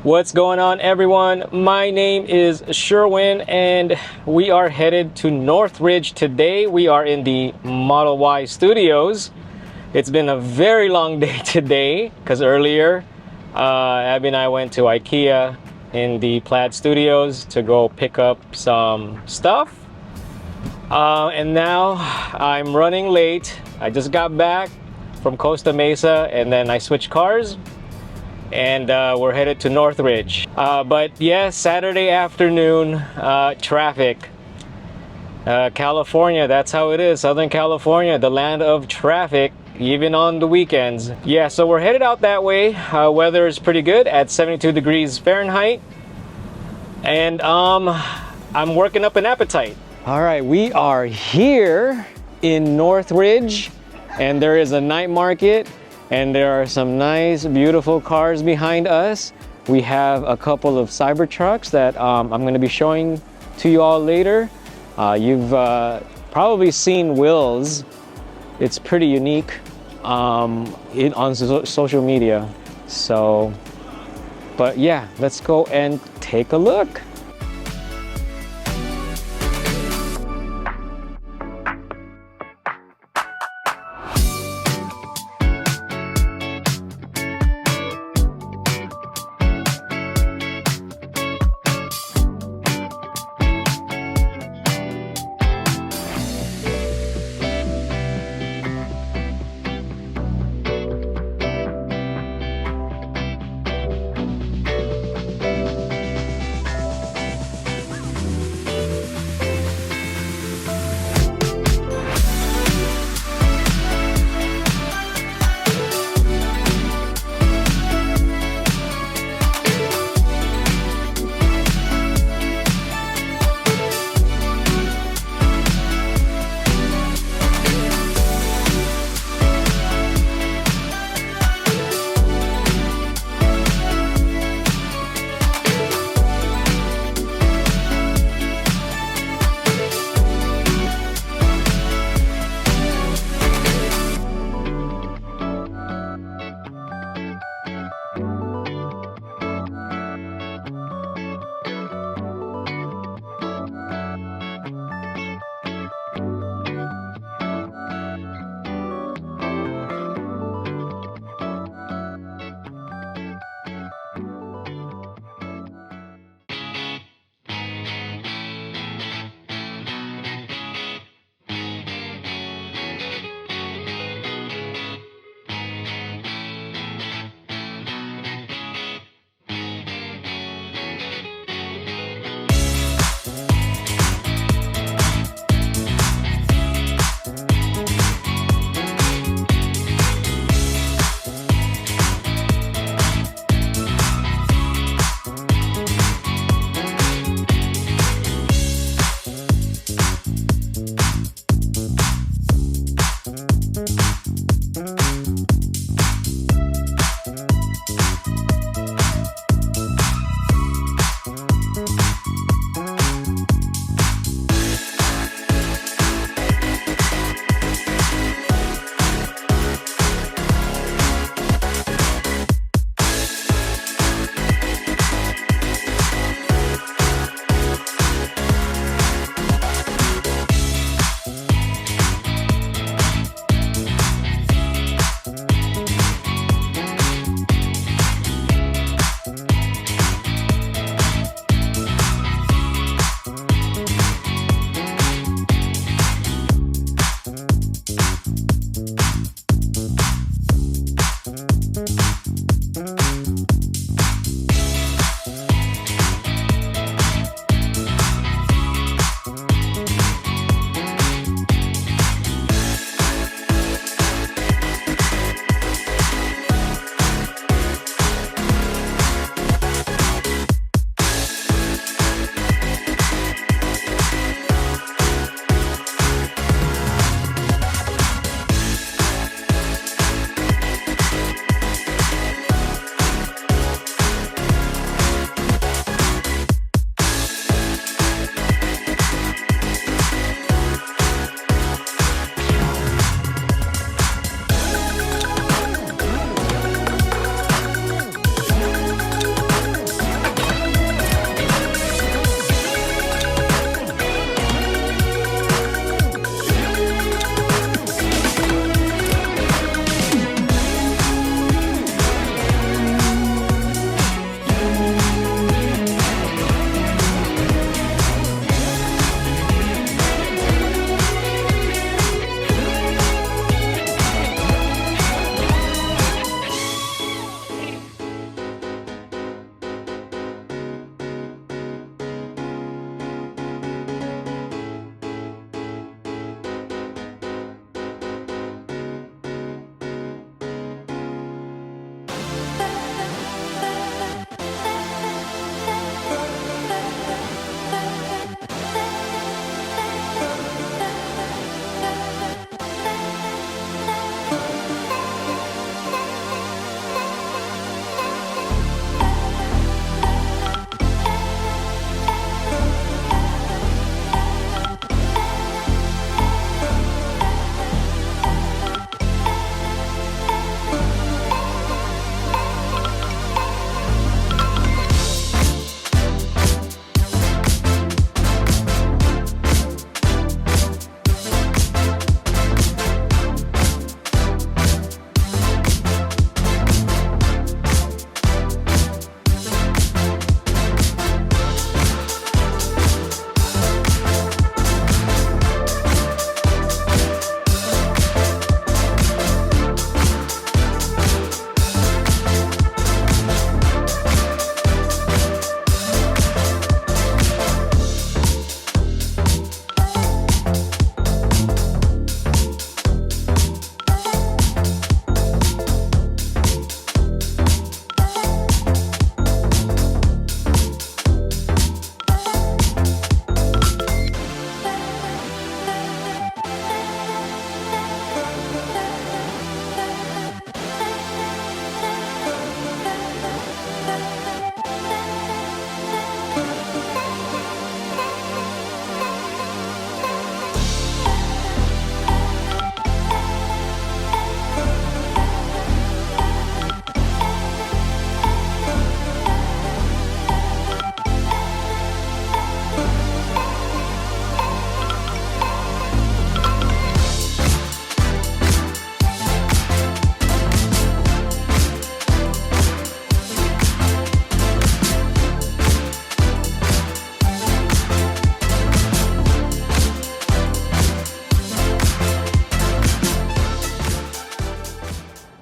What's going on, everyone? My name is Sherwin and we are headed to Northridge today. We are in the Model Y studios. It's been a very long day today because earlier Abby and I went to Ikea in the Plaid studios to go pick up some stuff. And now I'm running late. I just got back from Costa Mesa and then I switched cars. And we're headed to Northridge. But yes, Saturday afternoon traffic. California, that's how it is. Southern California, the land of traffic, even on the weekends. Yeah, so we're headed out that way. Weather is pretty good at 72 degrees Fahrenheit. And I'm working up an appetite. All right, we are here in Northridge, and there is a night market. And there are some nice, beautiful cars behind us. We have a couple of Cybertrucks that I'm going to be showing to you all later. You've probably seen Will's. It's pretty unique on social media. So, but yeah, let's go and take a look.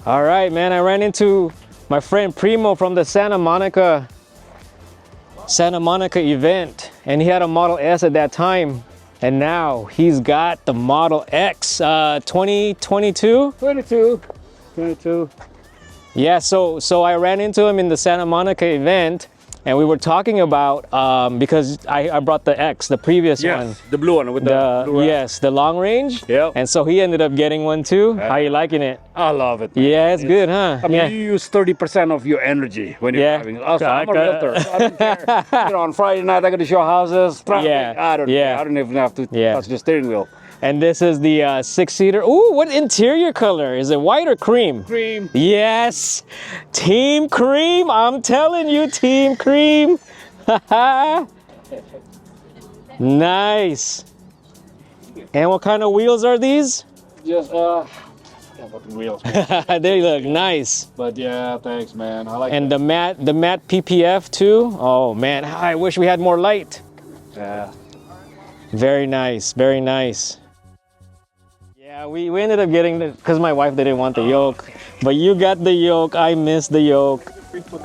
All right, man. I ran into my friend Primo from the Santa Monica event, and he had a Model S at that time, and now he's got the Model X 2022. 22. Yeah, so I ran into him in the Santa Monica event, and we were talking about because I brought the X, the previous one. The blue one with the blue wrap. Yes, the long range. Yep. And so he ended up getting one too. How you liking it? I love it, man. Yeah, it's good, huh? I mean, you use 30% of your energy when you're driving. Also, I'm a realtor, so I don't care. You know, on Friday night, I got to show houses. Traffic, I don't even have to touch the steering wheel. And this is the 6-seater. Ooh, what interior color? Is it white or cream? Cream. Yes, Team Cream. I'm telling you, Team Cream. Nice. And what kind of wheels are these? Just wheels. They look nice. But yeah, thanks, man. I like. And the matte PPF too. Oh man, I wish we had more light. Yeah. Very nice. Very nice. Yeah, we ended up getting the, because my wife didn't want the yoke, but you got the yoke. I missed the yoke.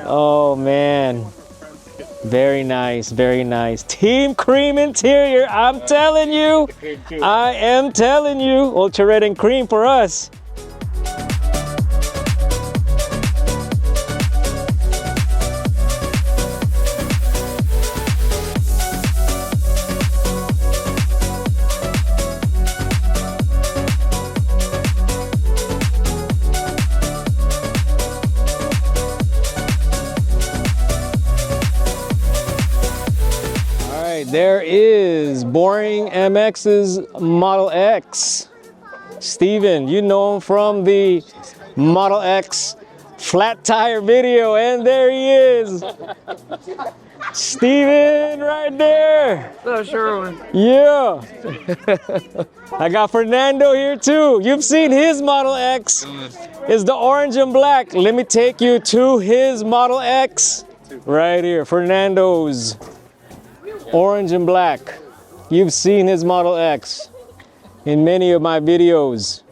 Oh man, very nice, very nice. Team Cream interior. I'm telling you, I am telling you, ultra red and cream for us. There is Boring MX's Model X. Steven, you know him from the Model X flat tire video, and there he is. Steven, right there. Oh, sure. Yeah. I got Fernando here too. You've seen his Model X. It's the orange and black. Let me take you to his Model X. Right here, Fernando's. Orange and black. You've seen his Model X in many of my videos.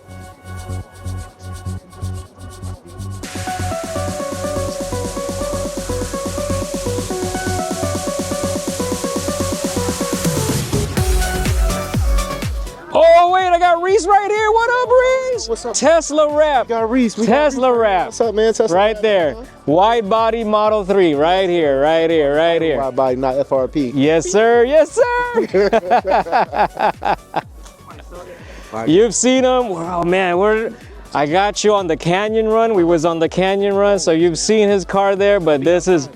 Oh wait, I got Reece right here. What up, Reece? What's up? Tesla.Rap. Got Reece. Tesla.Rap. What's up, man? Tesla. Right there. Wide body Model 3. Right here, right here, right here. Wide body, not FRP. Yes, sir. Yes, sir. You've seen them. Oh man, I got you on the Canyon Run. We was on the Canyon Run, so you've seen his car there. But this is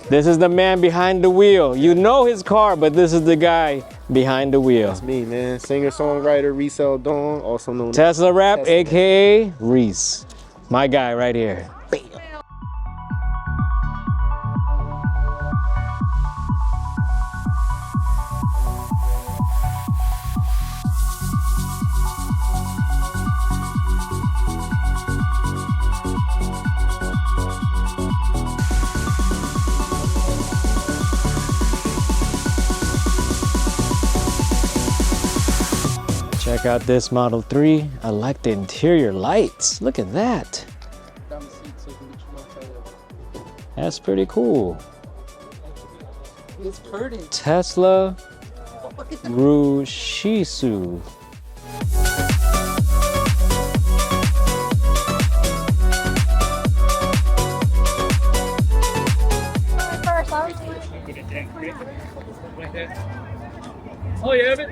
the man behind the wheel. You know his car, but this is the guy behind the wheel. That's me, man. Singer, songwriter, Reece Dawn, also known as Tesla.Rap, Tesla. aka Reece. My guy right here. Check out this Model 3. I like the interior lights. Look at that. That's pretty cool. It's pretty. Tesla Rushisu. Oh, you have it?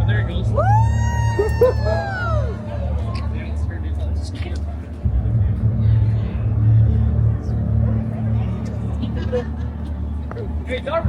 Oh, there it goes. Hey, Dark.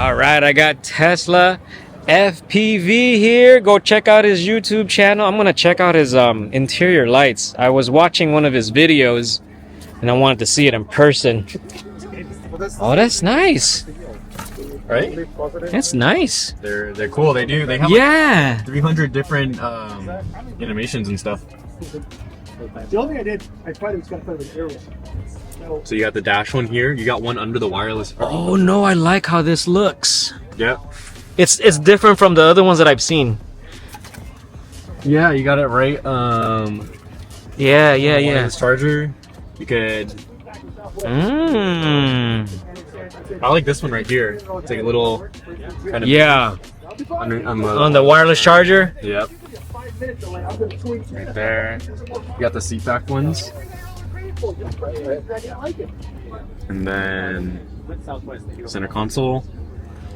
All right, I got Tesla FPV here. Go check out his YouTube channel. I'm gonna check out his interior lights. I was watching one of his videos and I wanted to see it in person. Oh, that's nice. Right? That's nice. They're cool. They have like 300 different animations and stuff. The only thing I did, I tried it was gonna put it with arrows. So you got the dash one here. You got one under the wireless. Oh no, I like how this looks. Yep. It's different from the other ones that I've seen. Yeah, you got it right. Yeah. Wireless charger. You could. I like this one right here. It's like a little kind of. Yeah. On the wireless charger. Yep. Right there. You got the seat back ones. And then center console.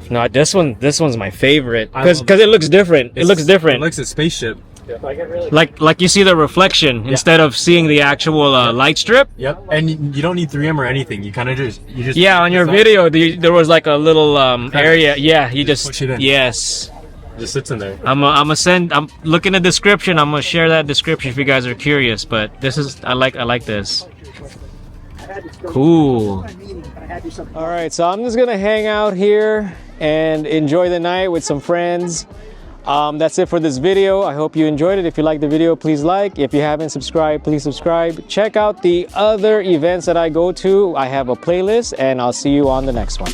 No, this one's my favorite because it looks different. It looks different. It looks a spaceship. Like you see the reflection instead of seeing the actual light strip. Yep. And you don't need 3M or anything. You kind of just on your video there was like a little area. Yeah, you just push it in. Yes. It just sits in there. I'm looking at the description. I'm gonna share that description if you guys are curious. But this is I like this. Cool. All right, so I'm just gonna hang out here and enjoy the night with some friends. That's it for this video. I hope you enjoyed it. If you liked the video, please like. If you haven't subscribed, please subscribe. Check out the other events that I go to. I have a playlist, and I'll see you on the next one.